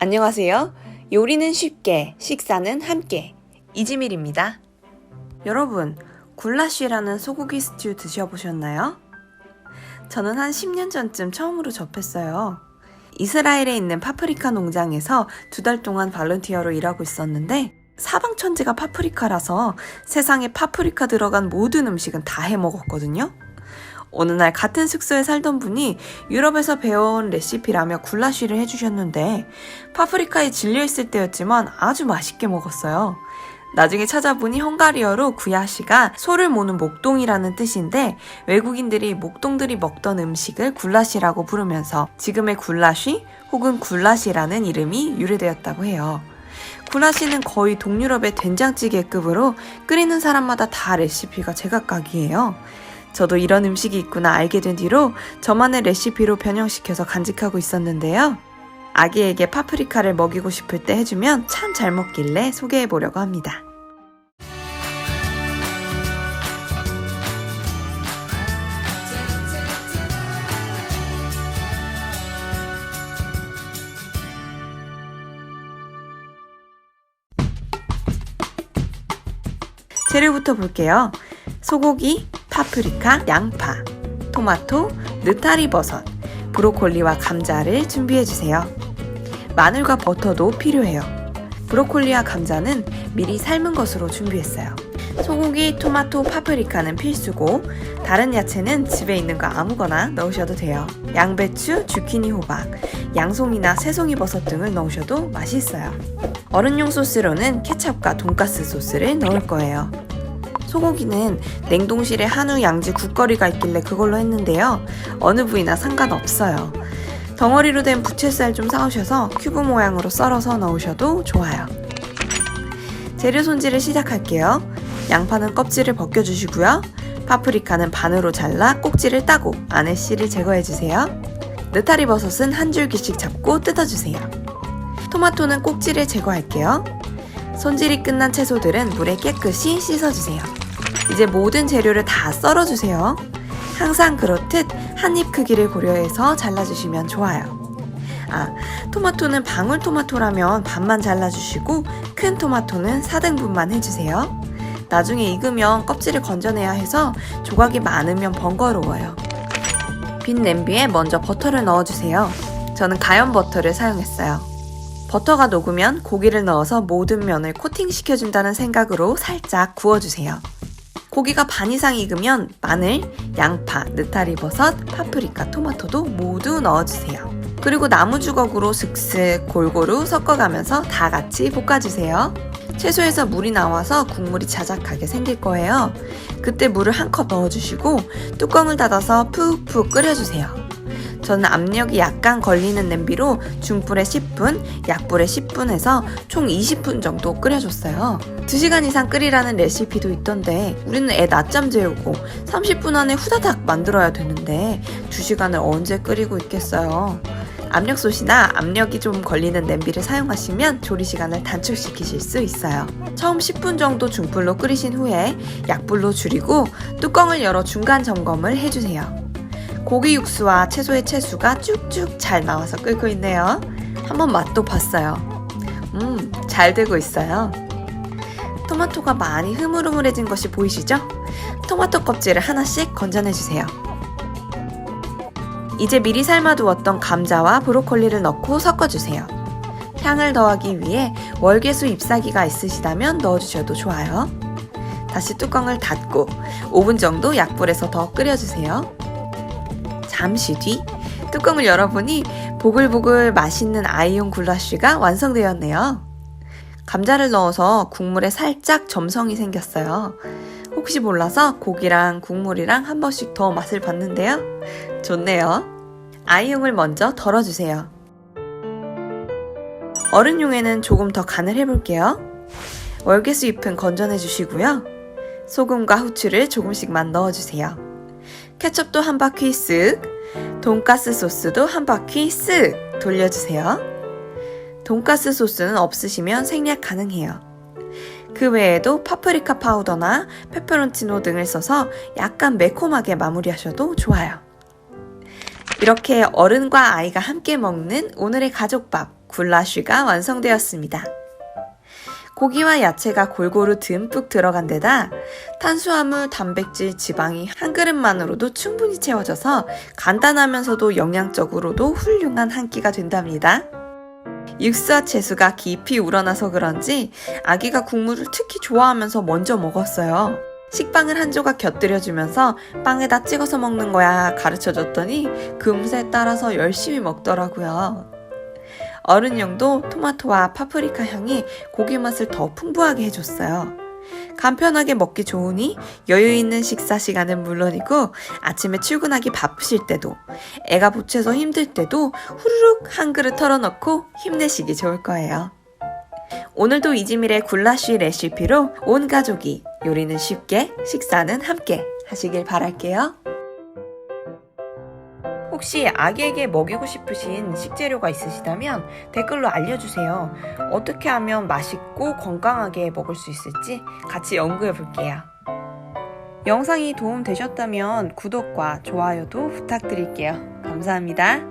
안녕하세요. 요리는 쉽게, 식사는 함께. 이지밀입니다. 여러분, 굴라쉬라는 소고기 스튜 드셔보셨나요? 저는 한 10년 전쯤 처음으로 접했어요. 이스라엘에 있는 파프리카 농장에서 2달 동안 발런티어로 일하고 있었는데 사방천지가 파프리카라서 세상에 파프리카 들어간 모든 음식은 다 해먹었거든요. 어느 날 같은 숙소에 살던 분이 유럽에서 배워온 레시피라며 굴라쉬를 해주셨는데 파프리카에 질려있을 때였지만 아주 맛있게 먹었어요. 나중에 찾아보니 헝가리어로 구야시가 소를 모는 목동이라는 뜻인데 외국인들이 목동들이 먹던 음식을 굴라쉬라고 부르면서 지금의 굴라쉬 혹은 굴라시라는 이름이 유래되었다고 해요. 굴라쉬는 거의 동유럽의 된장찌개급으로 끓이는 사람마다 다 레시피가 제각각이에요. 저도 이런 음식이 있구나 알게 된 뒤로 저만의 레시피로 변형시켜서 간직하고 있었는데요. 아기에게 파프리카를 먹이고 싶을 때 해주면 참 잘 먹길래 소개해보려고 합니다. 재료부터 볼게요. 소고기, 파프리카, 양파, 토마토, 느타리 버섯, 브로콜리와 감자를 준비해주세요. 마늘과 버터도 필요해요. 브로콜리와 감자는 미리 삶은 것으로 준비했어요. 소고기, 토마토, 파프리카는 필수고 다른 야채는 집에 있는 거 아무거나 넣으셔도 돼요. 양배추, 주키니 호박, 양송이나 새송이 버섯 등을 넣으셔도 맛있어요. 어른용 소스로는 케첩과 돈가스 소스를 넣을 거예요. 소고기는 냉동실에 한우 양지 국거리가 있길래 그걸로 했는데요. 어느 부위나 상관없어요. 덩어리로 된 부채살 좀 사오셔서 큐브 모양으로 썰어서 넣으셔도 좋아요. 재료 손질을 시작할게요. 양파는 껍질을 벗겨주시고요. 파프리카는 반으로 잘라 꼭지를 따고 안에 씨를 제거해주세요. 느타리 버섯은 한 줄기씩 잡고 뜯어주세요. 토마토는 꼭지를 제거할게요. 손질이 끝난 채소들은 물에 깨끗이 씻어주세요. 이제 모든 재료를 다 썰어주세요. 항상 그렇듯 한 입 크기를 고려해서 잘라주시면 좋아요. 토마토는 방울토마토라면 반만 잘라주시고 큰 토마토는 4등분만 해주세요. 나중에 익으면 껍질을 건져내야 해서 조각이 많으면 번거로워요. 빈 냄비에 먼저 버터를 넣어주세요. 저는 가염 버터를 사용했어요. 버터가 녹으면 고기를 넣어서 모든 면을 코팅시켜준다는 생각으로 살짝 구워주세요. 고기가 반 이상 익으면 마늘, 양파, 느타리 버섯, 파프리카, 토마토도 모두 넣어주세요. 그리고 나무 주걱으로 슥슥 골고루 섞어가면서 다 같이 볶아주세요. 채소에서 물이 나와서 국물이 자작하게 생길 거예요. 그때 물을 한 컵 넣어주시고 뚜껑을 닫아서 푹푹 끓여주세요. 저는 압력이 약간 걸리는 냄비로 중불에 10분, 약불에 10분 해서 총 20분 정도 끓여줬어요. 2시간 이상 끓이라는 레시피도 있던데 우리는 애 낮잠 재우고 30분 안에 후다닥 만들어야 되는데 2시간을 언제 끓이고 있겠어요. 압력솥이나 압력이 좀 걸리는 냄비를 사용하시면 조리 시간을 단축시키실 수 있어요. 처음 10분 정도 중불로 끓이신 후에 약불로 줄이고 뚜껑을 열어 중간 점검을 해주세요. 고기 육수와 채소의 채수가 쭉쭉 잘 나와서 끓고 있네요. 한번 맛도 봤어요. 잘 되고 있어요. 토마토가 많이 흐물흐물해진 것이 보이시죠? 토마토 껍질을 하나씩 건져내주세요. 이제 미리 삶아두었던 감자와 브로콜리를 넣고 섞어주세요. 향을 더하기 위해 월계수 잎사귀가 있으시다면 넣어주셔도 좋아요. 다시 뚜껑을 닫고 5분 정도 약불에서 더 끓여주세요. 잠시 뒤 뚜껑을 열어보니 보글보글 맛있는 아이용 굴라쉬가 완성되었네요. 감자를 넣어서 국물에 살짝 점성이 생겼어요. 혹시 몰라서 고기랑 국물이랑 한 번씩 더 맛을 봤는데요. 좋네요. 아이용을 먼저 덜어주세요. 어른용에는 조금 더 간을 해볼게요. 월계수 잎은 건져내주시고요. 소금과 후추를 조금씩만 넣어주세요. 케첩도 한 바퀴 쓱, 돈가스 소스도 한 바퀴 쓱 돌려주세요. 돈가스 소스는 없으시면 생략 가능해요. 그 외에도 파프리카 파우더나 페페론치노 등을 써서 약간 매콤하게 마무리하셔도 좋아요. 이렇게 어른과 아이가 함께 먹는 오늘의 가족밥 굴라쉬가 완성되었습니다. 고기와 야채가 골고루 듬뿍 들어간 데다 탄수화물, 단백질, 지방이 한 그릇만으로도 충분히 채워져서 간단하면서도 영양적으로도 훌륭한 한 끼가 된답니다. 육수와 채소가 깊이 우러나서 그런지 아기가 국물을 특히 좋아하면서 먼저 먹었어요. 식빵을 한 조각 곁들여주면서 빵에다 찍어서 먹는 거야 가르쳐줬더니 금세 따라서 열심히 먹더라고요. 어른용도 토마토와 파프리카 향이 고기 맛을 더 풍부하게 해줬어요. 간편하게 먹기 좋으니 여유 있는 식사 시간은 물론이고 아침에 출근하기 바쁘실 때도 애가 보채서 힘들 때도 후루룩 한 그릇 털어넣고 힘내시기 좋을 거예요. 오늘도 이지밀의 굴라쉬 레시피로 온 가족이 요리는 쉽게 식사는 함께 하시길 바랄게요. 혹시 아기에게 먹이고 싶으신 식재료가 있으시다면 댓글로 알려주세요. 어떻게 하면 맛있고 건강하게 먹을 수 있을지 같이 연구해 볼게요. 영상이 도움되셨다면 구독과 좋아요도 부탁드릴게요. 감사합니다.